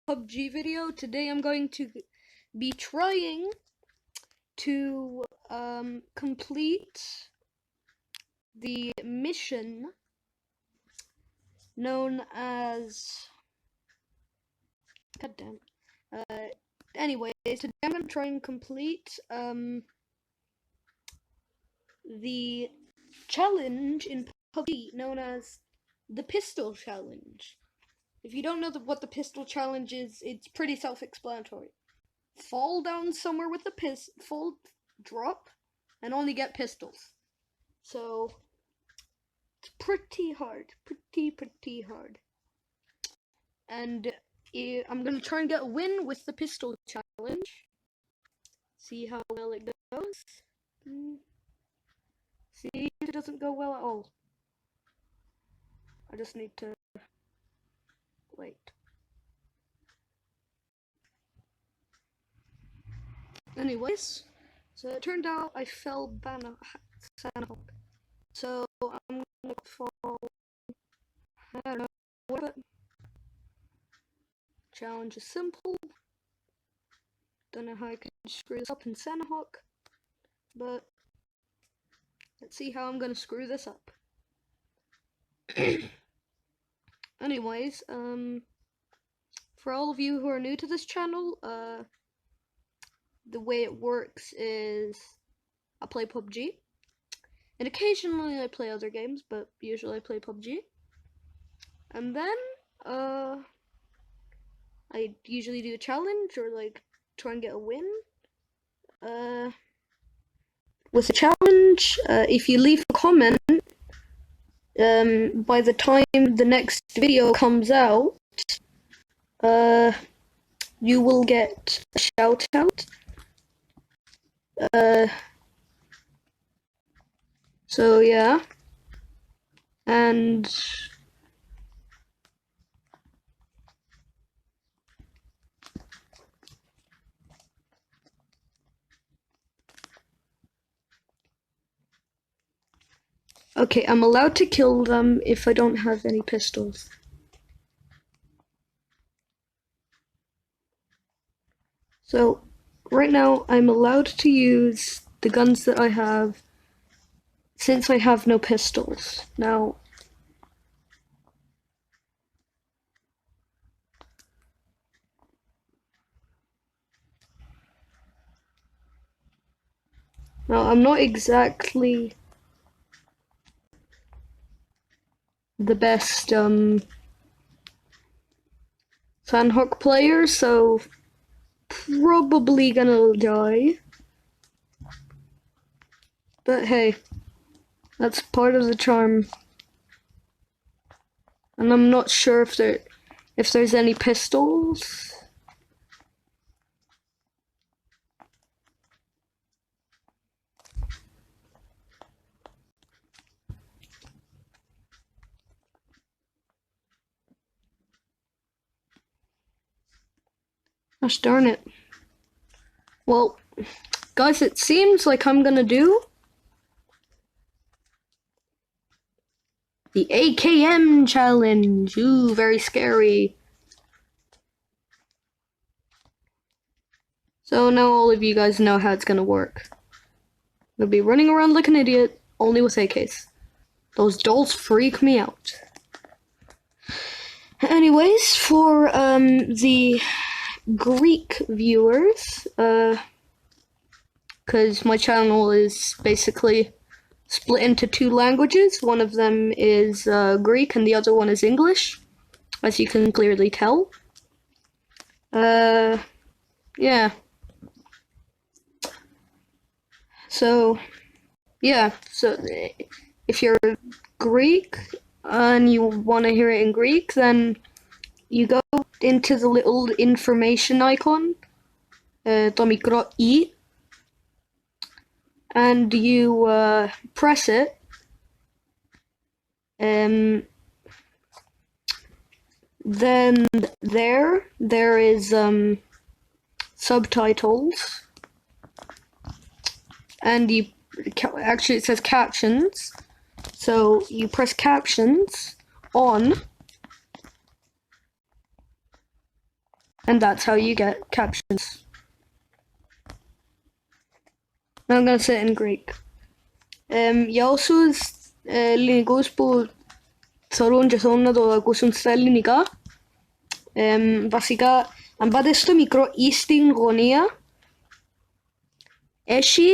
PUBG video. Today I'm going to be trying to complete the mission known as goddamn. Anyways, today I'm going to try and complete the challenge in PUBG known as the pistol challenge. If you don't know what the pistol challenge is, it's pretty self-explanatory. Fall down somewhere with the drop, and only get pistols. So, it's pretty hard. Pretty hard. And I'm gonna try and get a win with the pistol challenge. See how well it goes. See if it doesn't go well at all. I just need to wait. Anyways, so it turned out I fell Sanhok. So I'm gonna fall. I don't know what. Challenge is simple. Don't know how I can screw this up in Sanhok, but let's see how I'm gonna screw this up. Anyways, for all of you who are new to this channel, the way it works is I play PUBG, and occasionally I play other games, but usually I play PUBG. And then, I usually do a challenge or like try and get a win. With a challenge, if you leave a comment, by the time the next video comes out, you will get a shout out. So yeah, and okay, I'm allowed to kill them if I don't have any pistols. So right now I'm allowed to use the guns that I have since I have no pistols. Now, I'm not exactly the best Sanhok player, so probably gonna die. But hey, that's part of the charm. And I'm not sure if there's any pistols. Gosh darn it. Well, guys, it seems like I'm gonna do the AKM challenge. Ooh, very scary. So now all of you guys know how it's gonna work. I'll be running around like an idiot, only with AKs. Those dolls freak me out. Anyways, for the Greek viewers, because my channel is basically split into two languages. One of them is Greek and the other one is English, as you can clearly tell. Yeah. So, yeah, so if you're Greek and you want to hear it in Greek, then you go into the little information icon, to micro I, and you press it. Then there is subtitles, and actually it says captions. So you press captions on, And that's how you get captions. Now I'm gonna say it in Greek. Για όσους ελληνικούς που θεωρούν και θέλουν να το ακούσουν στα ελληνικά, βασικά, αν πάτε στο μικρό ή στην γωνία, έχει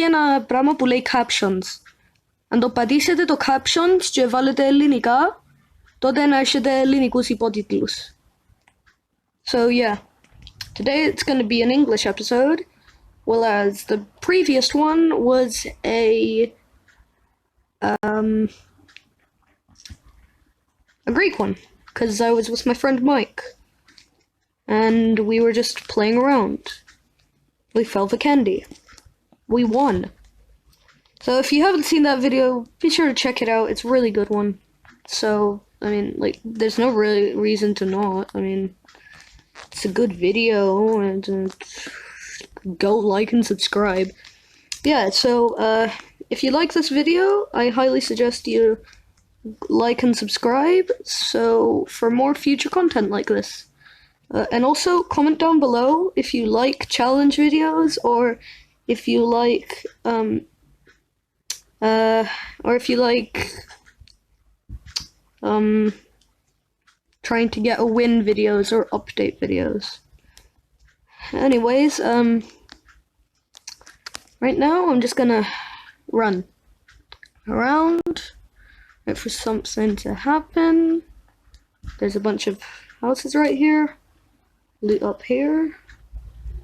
ένα πράγμα που λέει captions. Αν το πατήσετε το captions και βάλετε ελληνικά, τότε να έχετε ελληνικούς υπότιτλους. So yeah, today it's going to be an English episode, whereas the previous one was a Greek one, because I was with my friend Mike, and we were just playing around. We fell for candy. We won. So if you haven't seen that video, be sure to check it out. It's a really good one. So, I mean, like, there's no really reason to not. I mean, it's a good video, and go like and subscribe. Yeah, so, if you like this video, I highly suggest you like and subscribe, so for more future content like this. And also, comment down below if you like challenge videos, or if you like, trying to get a win videos or update videos. Anyways, right now I'm just gonna run around, wait for something to happen. There's a bunch of houses right here. Loot up here.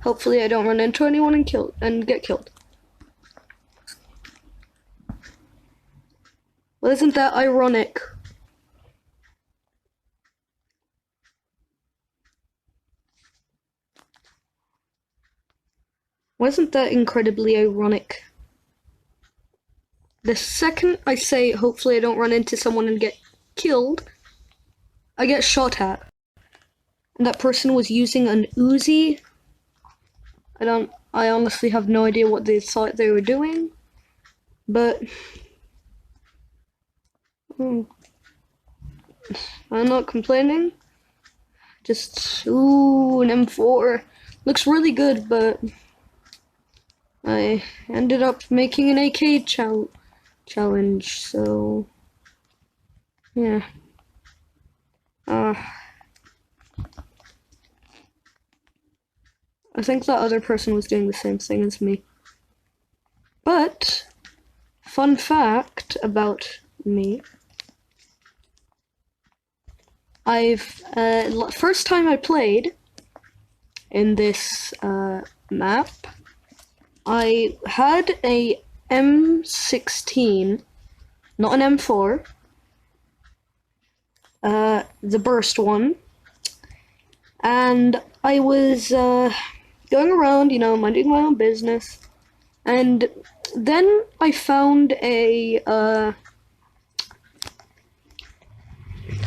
Hopefully I don't run into anyone and get killed. Well, isn't that ironic? Wasn't that incredibly ironic? The second I say, hopefully I don't run into someone and get killed, I get shot at. And that person was using an Uzi. I honestly have no idea what they thought they were doing. But I'm not complaining. Just, ooh, an M4. Looks really good, but I ended up making an AK challenge, so yeah. I think that other person was doing the same thing as me. But, fun fact about me, first time I played in this map, I had a M16, not an M4, the burst one, and I was going around, you know, minding my own business, and then I found a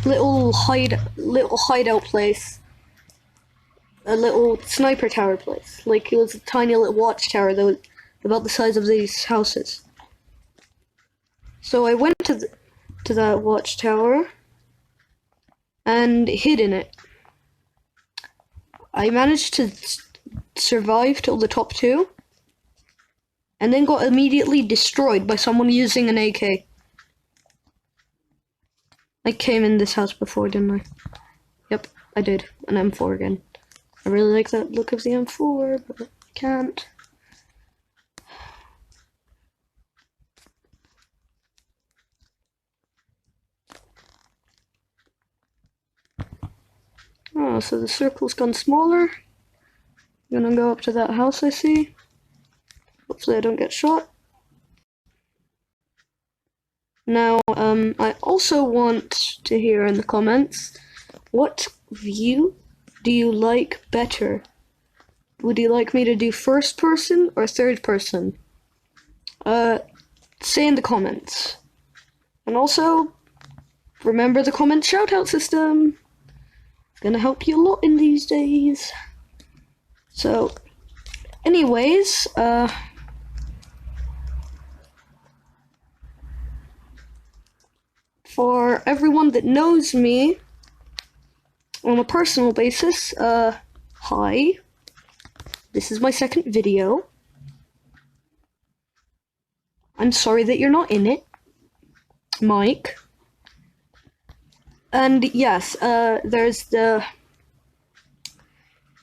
little hideout place, a little sniper tower place. Like, it was a tiny little watchtower that was about the size of these houses. So I went to that watchtower and hid in it. I managed to survive till the top 2, and then got immediately destroyed by someone using an AK. I came in this house before, didn't I? Yep, I did. An M4 again. I really like that look of the M4, but I can't. Oh, so the circle's gone smaller. I'm gonna go up to that house I see. Hopefully I don't get shot. Now, I also want to hear in the comments, what view do you like better? Would you like me to do first person or third person? Say in the comments. And also, remember the comment shoutout system. It's gonna help you a lot in these days. So, anyways, for everyone that knows me on a personal basis, hi. This is my second video. I'm sorry that you're not in it, Mike. And yes, there's in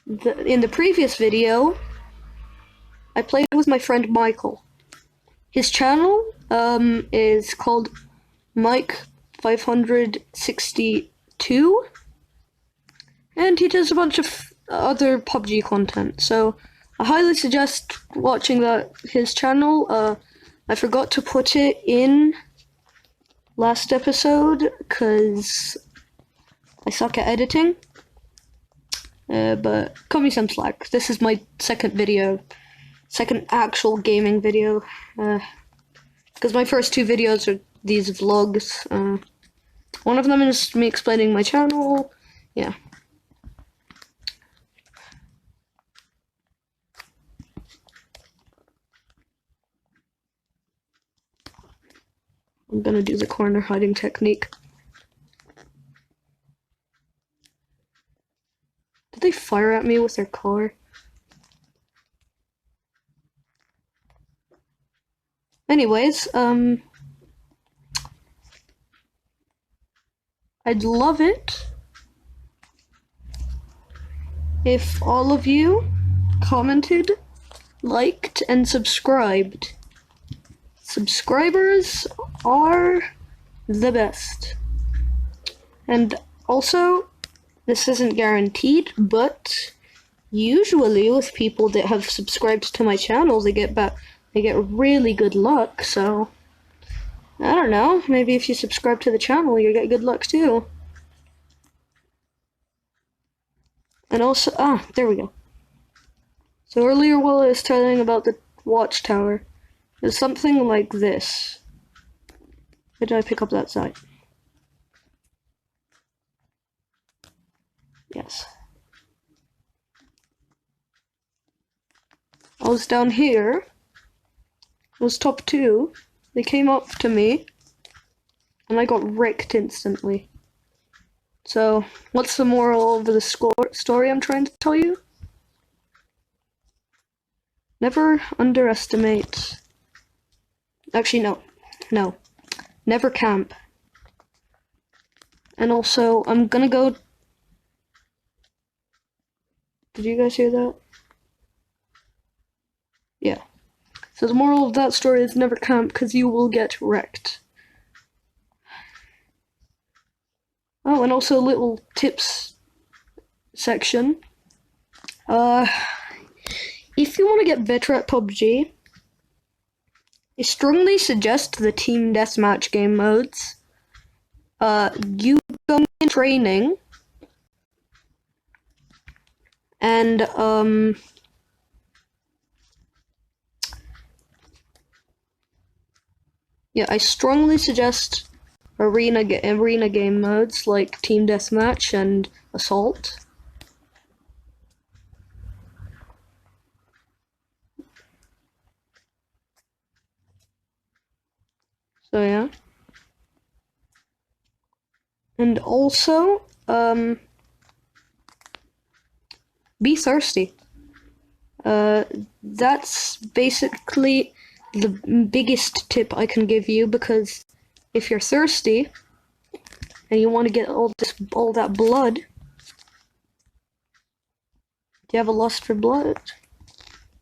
the previous video, I played with my friend Michael. His channel is called Mike 562, and he does a bunch of other PUBG content. So I highly suggest watching his channel. I forgot to put it in last episode because I suck at editing. But cut me some slack. This is my second actual gaming video. Because my first two videos are these vlogs. One of them is me explaining my channel. Yeah. I'm gonna do the corner hiding technique. Did they fire at me with their car? Anyways, I'd love it if all of you commented, liked, and subscribed. Subscribers are the best. And also, this isn't guaranteed, but usually with people that have subscribed to my channel, they get really good luck, so I don't know, maybe if you subscribe to the channel, you get good luck too. And also, there we go. So earlier while I was telling about the watchtower, there's something like this. Where did I pick up that side? Yes. I was down here. I was top 2. They came up to me, and I got wrecked instantly. So, what's the moral of the story I'm trying to tell you? Never underestimate. Actually, no. Never camp. And also, I'm gonna go. Did you guys hear that? Yeah. So the moral of that story is never camp, because you will get wrecked. Oh, and also a little tips section. If you want to get better at PUBG, I strongly suggest the team deathmatch game modes. You go in training, and yeah, I strongly suggest arena game modes like team deathmatch and assault. So yeah. And also, be thirsty. That's basically the biggest tip I can give you, because if you're thirsty and you want to get all that blood, do you have a lust for blood?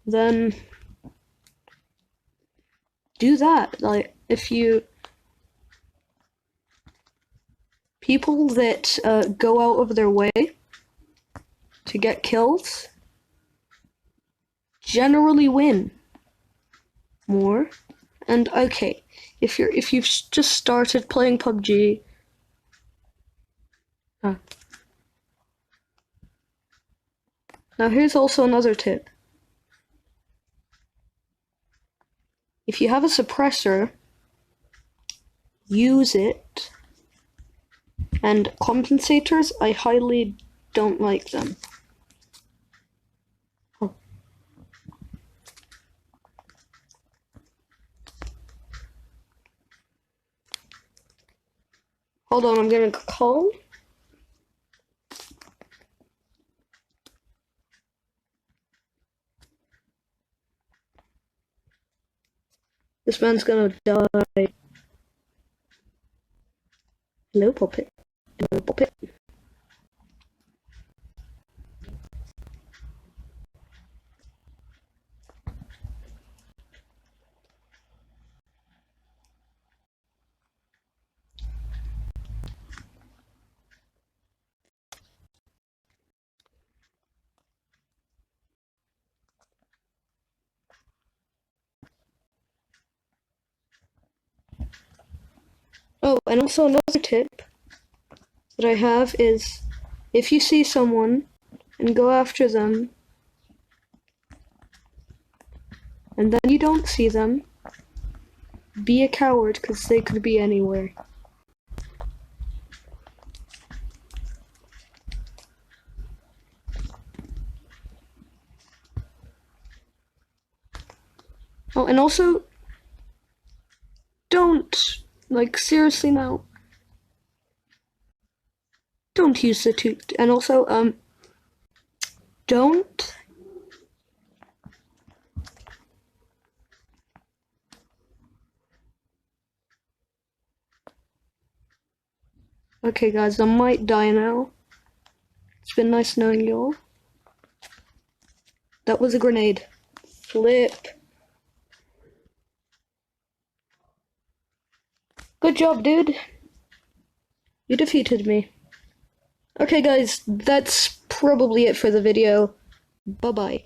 Then do that. Like, people that go out of their way to get kills generally win more. And okay, if you've just started playing PUBG, now here's also another tip. If you have a suppressor, use it. And compensators, I highly don't like them. Hold on, I'm gonna call. This man's gonna die. Hello, puppet. Hello, puppet. Oh, and also another tip that I have is if you see someone and go after them and then you don't see them, be a coward because they could be anywhere. Oh, and also, don't, like, seriously now, don't use the toot. And also, don't. Okay, guys, I might die now. It's been nice knowing you all. That was a grenade. Flip. Good job, dude. You defeated me. Okay, guys, that's probably it for the video. Bye-bye.